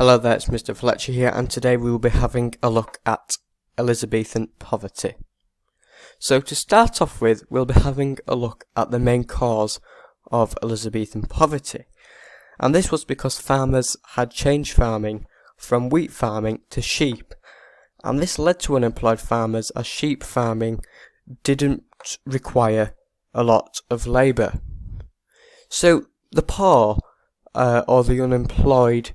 Hello there, it's Mr. Fletcher here, and today we will be having a look at Elizabethan poverty. So to start off with, we'll be having a look at the main cause of Elizabethan poverty. And this was because farmers had changed farming from wheat farming to sheep. And this led to unemployed farmers, as sheep farming didn't require a lot of labour. So the poor, or the unemployed,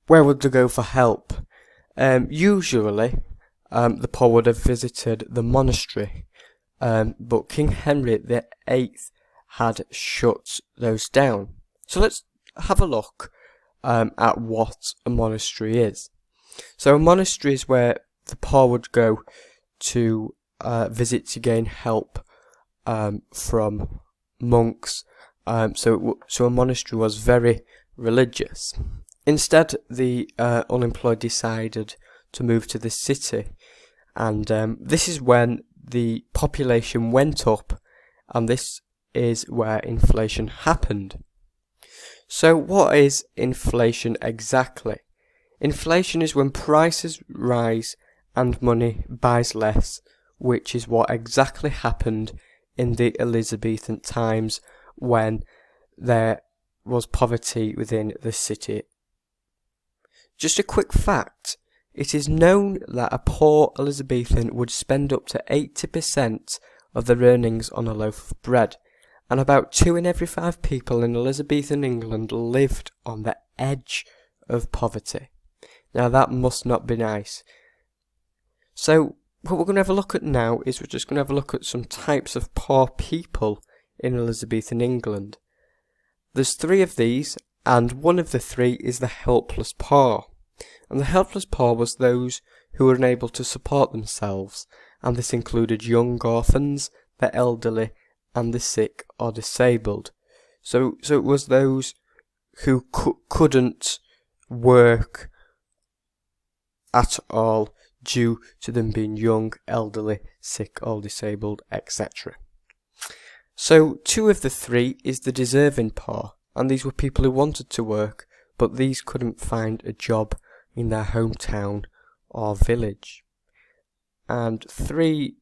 where would they go for help? Usually, the poor would have visited the monastery, but King Henry VIII had shut those down. So let's have a look at what a monastery is. So a monastery is where the poor would go to visit to gain help from monks. So a monastery was very religious. Instead, the unemployed decided to move to the city, and this is when the population went up, and this is where inflation happened. So what is inflation exactly? Inflation is when prices rise and money buys less, which is what exactly happened in the Elizabethan times when there was poverty within the city. Just a quick fact, it is known that a poor Elizabethan would spend up to 80% of their earnings on a loaf of bread, and about 2 in every 5 people in Elizabethan England lived on the edge of poverty. Now that must not be nice. So what we're going to have a look at now is we're just going to have a look at some types of poor people in Elizabethan England. There's 3 of these, and one of the 3 is the helpless poor. And the helpless poor was those who were unable to support themselves, and this included young orphans, the elderly, and the sick or disabled. So it was those who couldn't work at all due to them being young, elderly, sick or disabled, etc. So 2 of the 3 is the deserving poor, and these were people who wanted to work, but these couldn't find a job in their hometown or village. And 3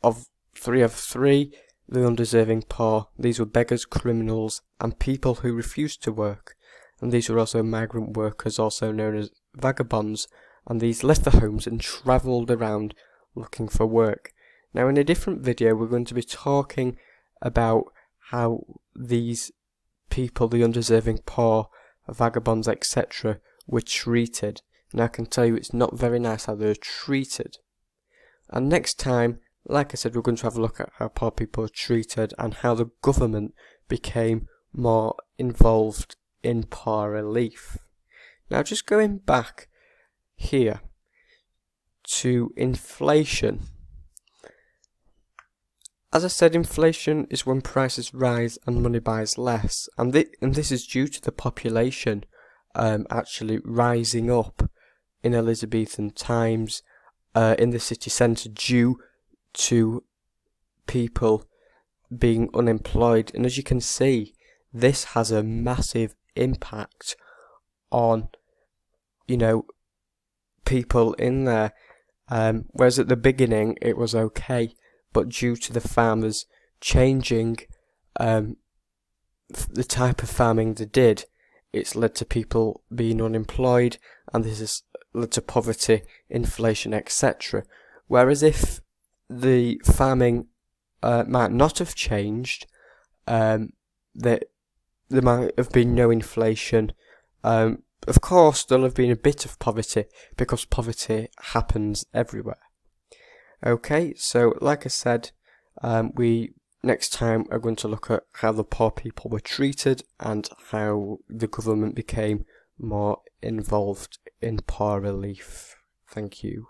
of 3, the undeserving poor, these were beggars, criminals, and people who refused to work. And these were also migrant workers, also known as vagabonds, and these left their homes and travelled around looking for work. Now in a different video we're going to be talking about how these people, the undeserving poor, vagabonds, etc., were treated. And I can tell you it's not very nice how they're treated. And next time, like I said, we're going to have a look at how poor people are treated and how the government became more involved in poor relief. Now just going back here to inflation. As I said, inflation is when prices rise and money buys less, and this is due to the population actually rising up in Elizabethan times in the city centre due to people being unemployed. And as you can see, this has a massive impact on, people in there. Whereas at the beginning it was okay, but due to the farmers changing the type of farming they did, it's led to people being unemployed, and this has led to poverty, inflation, etc. Whereas if the farming might not have changed, there might have been no inflation. Of course, there'll have been a bit of poverty, because poverty happens everywhere. Okay, so like I said, we next time are going to look at how the poor people were treated and how the government became more involved in poor relief. Thank you.